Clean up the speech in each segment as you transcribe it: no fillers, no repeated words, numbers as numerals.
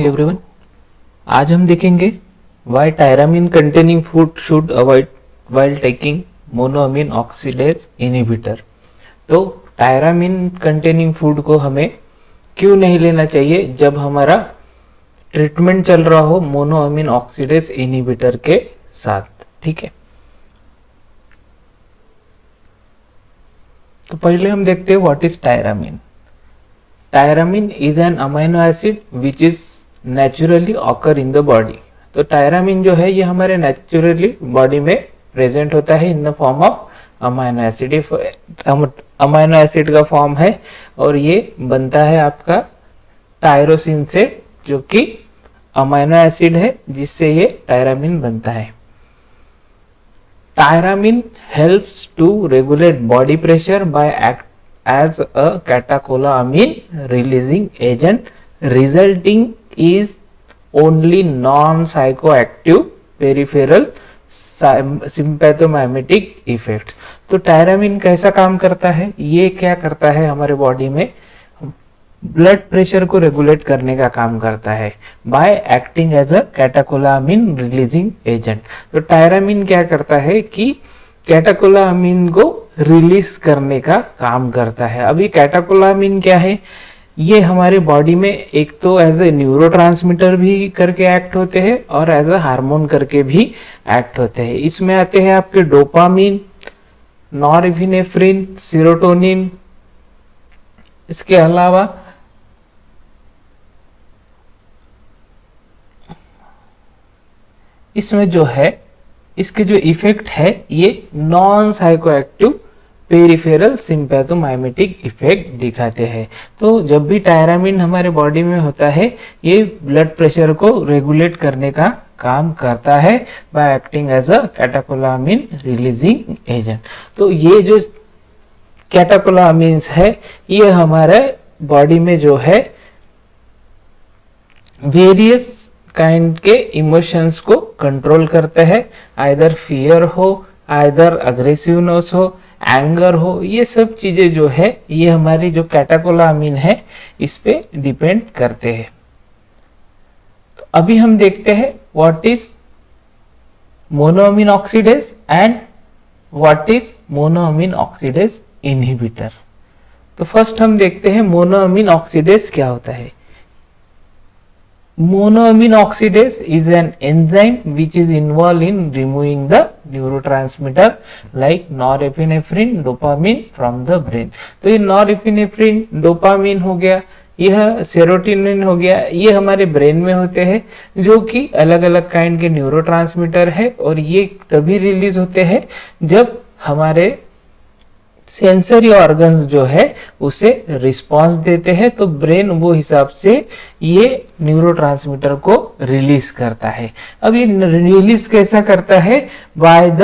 Everyone, आज हम देखेंगे why tyramine containing food should avoid while taking monoamine oxidase inhibitor. तो टायरामीन कंटेनिंग फूड को हमें क्यों नहीं लेना चाहिए जब हमारा ट्रीटमेंट चल रहा हो मोनोअमीन ऑक्सीडेज इनहिबिटर के साथ। ठीक है, तो पहले हम देखते हैं what is tyramine. Tyramine is an amino acid which is naturally occur in the body. तो टायरामीन जो है ये हमारे नेचुरली बॉडी में प्रेजेंट होता है in the form of amino acid. Amino acid का फॉर्म है और ये बनता है आपका टायरोसिन से, जो कि अमाइनो एसिड है जिससे ये टायरामीन बनता है। Tyramine helps to regulate body pressure by act as a catecholamine releasing agent, resulting is only non-psychoactive peripheral sympathomimetic effects। तो टायरामीन कैसा काम करता है, ये क्या करता है हमारे बॉडी में ब्लड प्रेशर को रेगुलेट करने का काम करता है by acting as a catecholamine releasing agent. तो टायरामीन क्या करता है कि कैटेकोलामिन को रिलीज करने का काम करता है। अभी कैटेकोलामिन क्या है, ये हमारे बॉडी में एक तो एज ए न्यूरोट्रांसमीटर भी करके एक्ट होते हैं और एज ए हार्मोन करके भी एक्ट होते हैं। इसमें आते हैं आपके डोपामिन, नॉरएपिनेफ्रिन, सीरोटोनिन। इसके अलावा इसमें जो है इसके जो इफेक्ट है ये non psychoactive peripheral sympathomimetic effect दिखाते हैं। तो जब भी टायरामीन हमारे बॉडी में होता है ये ब्लड प्रेशर को रेगुलेट करने का काम करता है by acting as a catecholamine releasing agent. तो ये जो कैटेकोलामिन्स है ये हमारे बॉडी में जो है वेरियस काइंड के इमोशंस को कंट्रोल करते हैं, आइदर फियर हो, आइदर अग्रेसिवनेस हो, एंगर हो। ये सब चीजें जो है ये हमारी जो कैटेकोलामिन है इस पे डिपेंड करते हैं। तो अभी हम देखते हैं what is monoamine oxidase and what is monoamine oxidase inhibitor. तो फर्स्ट हम देखते हैं मोनोअमीन ऑक्सीडेज क्या होता है। Monoamine oxidase is an enzyme which is involved in removing the neurotransmitter like norepinephrine, dopamine from the brain। तो ये norepinephrine, dopamine हो गया, यह सेरोटोनिन हो गया, ये हमारे ब्रेन में होते हैं जो कि अलग अलग काइंड के न्यूरोट्रांसमीटर है और ये तभी रिलीज होते हैं जब हमारे सेंसरी ऑर्गन्स जो है उसे रिस्पांस देते हैं। तो ब्रेन वो हिसाब से ये न्यूरोट्रांसमीटर को रिलीज करता है। अब ये रिलीज कैसा करता है, बाय द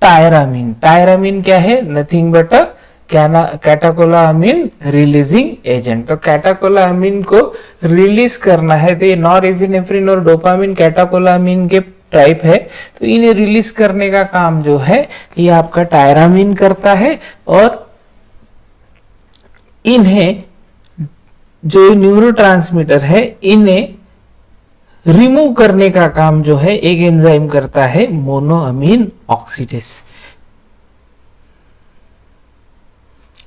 टायरामीन। टायरामीन क्या है, nothing but a catecholamine releasing agent. तो कैटेकोलामिन को रिलीज करना है तो ये नॉरएपिनेफ्रिन और डोपामिन कैटेकोलामिन के टाइप है, तो इन्हें रिलीज करने का काम जो है ये आपका टायरामीन करता है और इन्हें जो न्यूरोट्रांसमीटर है इन्हें रिमूव करने का काम जो है एक एंजाइम करता है मोनोअमीन ऑक्सीडेज।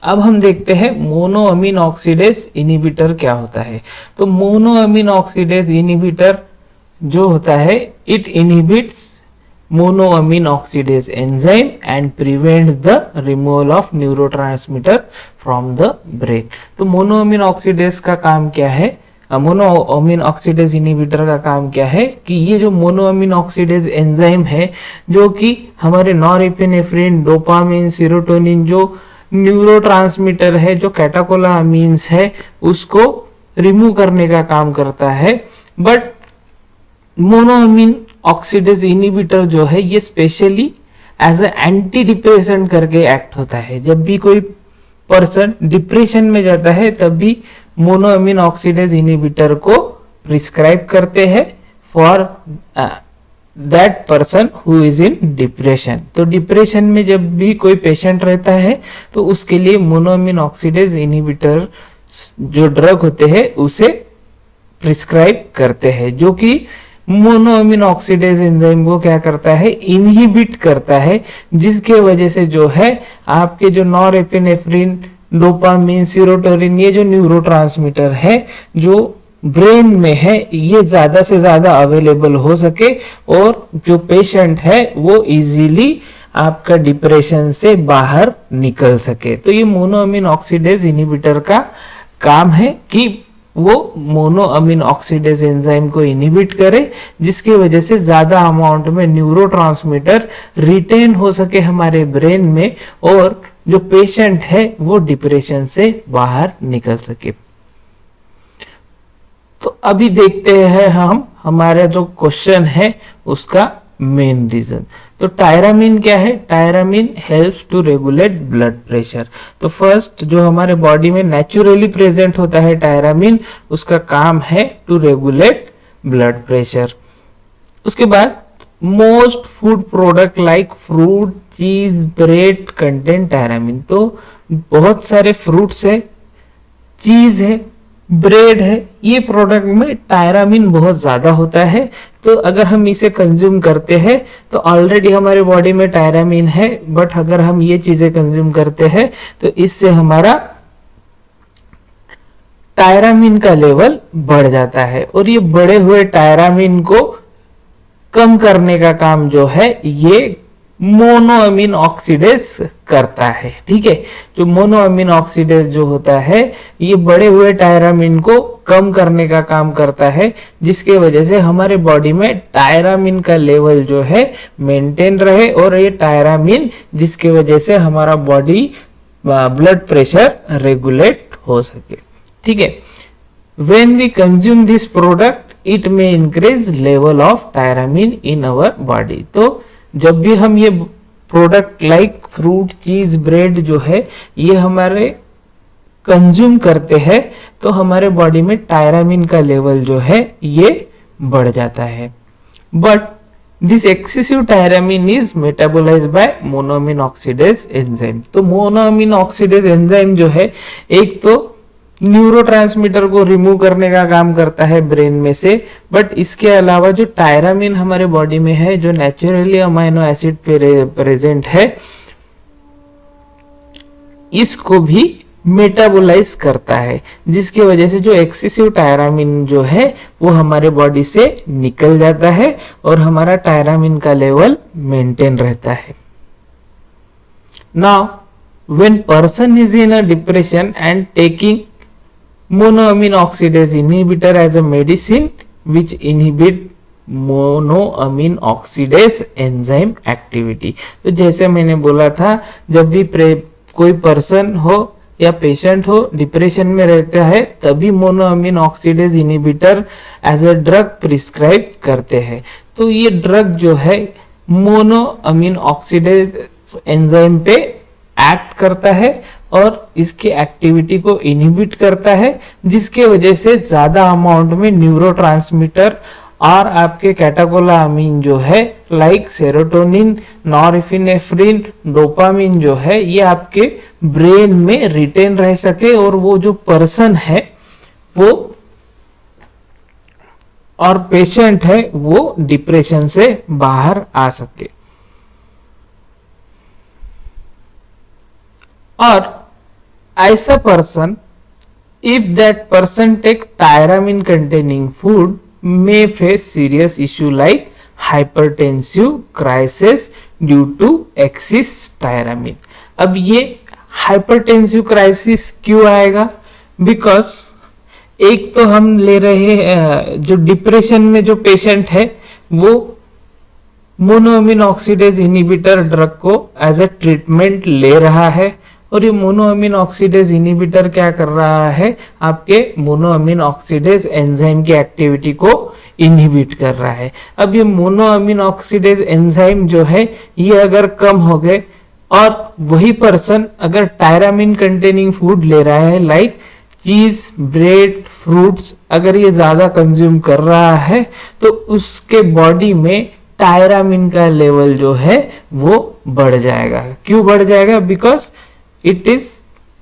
अब हम देखते हैं मोनोअमीन ऑक्सीडेज इनहिबिटर क्या होता है। तो मोनोअमीन ऑक्सीडेज इनहिबिटर जो होता है it inhibits monoamine oxidase enzyme and prevents the removal of neurotransmitter from the brain. तो मोनोअमीन ऑक्सीडेज का काम क्या है, मोनोअमीन ऑक्सीडेज इनहिबिटर का काम क्या है कि ये जो मोनोअमीन ऑक्सीडेज एंजाइम है जो कि हमारे नॉरएपिनेफ्रिन, डोपामिन, सीरोटोनिन जो न्यूरोट्रांसमीटर है जो कैटेकोलामिन्स है उसको रिमूव करने का काम करता है। बट मोनोअमीन ऑक्सीडेज इनहिबिटर जो है ये specially as a antidepressant करके एक्ट होता है। जब भी कोई पर्सन डिप्रेशन में जाता है तब भी मोनोअमीन ऑक्सीडेज इनहिबिटर को प्रिस्क्राइब करते हैं for that person who is in depression. तो डिप्रेशन में जब भी कोई पेशेंट रहता है तो उसके लिए मोनोअमीन ऑक्सीडेज इनहिबिटर जो ड्रग होते हैं उसे प्रिस्क्राइब करते हैं, जो कि मोनोअमीन ऑक्सीडेज एंजाइम को क्या करता है, इनहिबिट करता है, जिसके वजह से जो है आपके जो नॉरएपिनेफ्रिन, डोपामिन, सीरोटोनिन, ये जो न्यूरोट्रांसमीटर है जो ब्रेन में है, ये ज्यादा से ज्यादा अवेलेबल हो सके और जो पेशेंट है वो इजीली आपका डिप्रेशन से बाहर निकल सके। तो ये मोनोअमीन ऑक्सीडेज इनहिबिटर का काम है कि वो मोनोअमीन ऑक्सीडेज एंजाइम को इनहिबिट करे, जिसकी वजह से ज्यादा अमाउंट में न्यूरोट्रांसमीटर रिटेन हो सके हमारे ब्रेन में और जो पेशेंट है वो डिप्रेशन से बाहर निकल सके। तो अभी देखते हैं हम हमारा जो क्वेश्चन है उसका मेन रीजन। तो टायरामीन क्या है? Tyramine helps to regulate blood pressure. तो फर्स्ट जो हमारे बॉडी में नेचुरली प्रेजेंट होता है टायरामीन, उसका काम है टू रेगुलेट ब्लड प्रेशर। उसके बाद most food product like fruit, cheese, bread contain tyramine. तो बहुत सारे फ्रूट्स है, चीज है, ब्रेड है, ये प्रोडक्ट में टायरामीन बहुत ज्यादा होता है। तो अगर हम इसे कंज्यूम करते हैं तो ऑलरेडी हमारे बॉडी में टायरामीन है, बट अगर हम ये चीजें कंज्यूम करते हैं तो इससे हमारा टायरामीन का लेवल बढ़ जाता है और ये बढ़े हुए टायरामीन को कम करने का काम जो है ये मोनोअमीन ऑक्सीडेज करता है। ठीक है, जो मोनोअमीन ऑक्सीडेज जो होता है ये बढ़े हुए टायरामीन को कम करने का काम करता है, जिसके वजह से हमारे बॉडी में टायरामीन का लेवल जो है मेंटेन रहे और ये टायरामीन जिसके वजह से हमारा बॉडी ब्लड प्रेशर रेगुलेट हो सके। ठीक है, when we consume this product it may increase level of tyramine in our body. तो जब भी हम ये product like fruit, cheese, bread जो है ये हमारे कंज्यूम करते हैं तो हमारे बॉडी में टायरामीन का लेवल जो है ये बढ़ जाता है। But this excessive tyramine is metabolised by monoamine oxidase enzyme. तो मोनोअमीन ऑक्सीडेज एंजाइम जो है एक तो न्यूरोट्रांसमीटर को रिमूव करने का काम करता है ब्रेन में से, बट इसके अलावा जो टायरामीन हमारे बॉडी में है जो नेचुरली अमाइनो एसिड प्रेजेंट है इसको भी मेटाबोलाइज करता है, जिसकी वजह से जो एक्सेसिव टायरामीन जो है वो हमारे बॉडी से निकल जाता है और हमारा टायरामीन का लेवल मेंटेन रहता है। Now when person is in a depression and taking monoamine oxidase inhibitor as a medicine which inhibit monoamine oxidase enzyme activity। तो जैसे मैंने बोला था जब भी कोई पर्सन हो या पेशेंट हो डिप्रेशन में रहता है तभी monoamine oxidase inhibitor as a drug prescribe करते हैं। तो ये ड्रग जो है मोनोअमीन ऑक्सीडेज एंजाइम पे एक्ट करता है और इसकी एक्टिविटी को इनहिबिट करता है, जिसके वजह से ज्यादा अमाउंट में न्यूरोट्रांसमीटर और आपके कैटाकोलामीन जो है लाइक सेरोटोनिन, नॉरएपिनेफ्रिन, डोपामिन जो है ये आपके ब्रेन में रिटेन रह सके और वो जो पर्सन है वो और पेशेंट है वो डिप्रेशन से बाहर आ सके। और ऐसा person if that person take tyramine containing food may face serious issue like hypertensive crisis due to excess tyramine। अब ये hypertensive crisis क्यों आएगा? Because एक तो हम ले रहे हैं जो डिप्रेशन में जो पेशेंट है वो मोनोअमीन ऑक्सीडेज इनहिबिटर ड्रग को एज अ ट्रीटमेंट ले रहा है और ये मोनोअमीन ऑक्सीडेज इनहिबिटर क्या कर रहा है आपके मोनोअमीन ऑक्सीडेज एंजाइम की एक्टिविटी को इनहिबिट कर रहा है। अब ये मोनोअमीन ऑक्सीडेज एंजाइम जो है ये अगर कम हो गए और वही पर्सन अगर टायरामीन कंटेनिंग फूड ले रहा है लाइक चीज, ब्रेड, फ्रूट्स अगर ये ज्यादा कंज्यूम कर रहा है तो उसके बॉडी में टायरामीन का लेवल जो है वो बढ़ जाएगा। क्यों बढ़ जाएगा? Because it is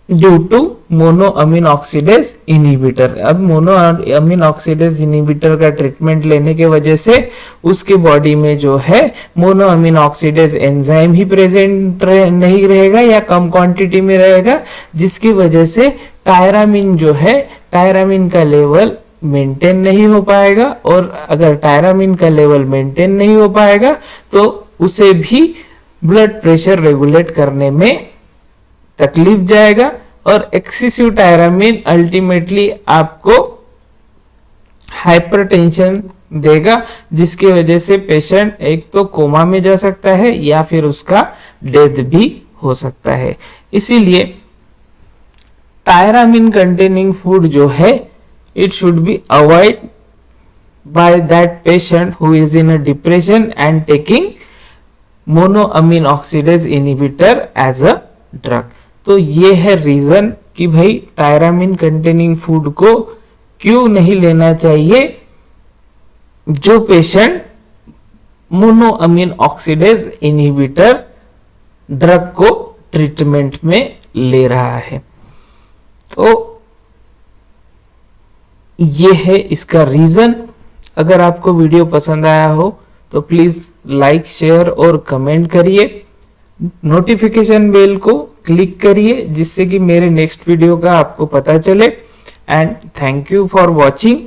due to monoamine oxidase inhibitor. अब मोनोअमीन ऑक्सीडेज इनहिबिटर का ट्रीटमेंट लेने के वजह से उसके बॉडी में जो है मोनोअमीन ऑक्सीडेज एंजाइम ही प्रेजेंट नहीं रहेगा या कम क्वांटिटी में रहेगा, जिसकी वजह से टायरामिन जो है, टायरामिन का लेवल मेंटेन नहीं हो पाएगा। और अगर टायरामिन का लेवल मेंटेन नहीं हो पाएगा तो उसे भी ब्लड प्रेशर रेगुलेट करने में तकलीफ जाएगा। और एक्सेसिव टायरामिन अल्टीमेटली आपको हाइपरटेंशन देगा, जिसकी वजह से पेशेंट एक तो कोमा में जा सकता है या फिर उसका डेथ भी हो सकता है। इसीलिए टायरामिन कंटेनिंग फूड जो है, it should be avoided by that patient who is in a depression and taking monoamine oxidase inhibitor as a drug। तो ये है रीजन कि भाई टायरामिन कंटेनिंग फूड को क्यों नहीं लेना चाहिए जो patient monoamine oxidase inhibitor drug को ट्रीटमेंट में ले रहा है। तो ये है इसका रीजन। अगर आपको वीडियो पसंद आया हो तो प्लीज लाइक, शेयर और कमेंट करिए। नोटिफिकेशन बेल को क्लिक करिए जिससे कि मेरे नेक्स्ट वीडियो का आपको पता चले। And thank you for watching.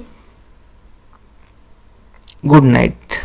Good night.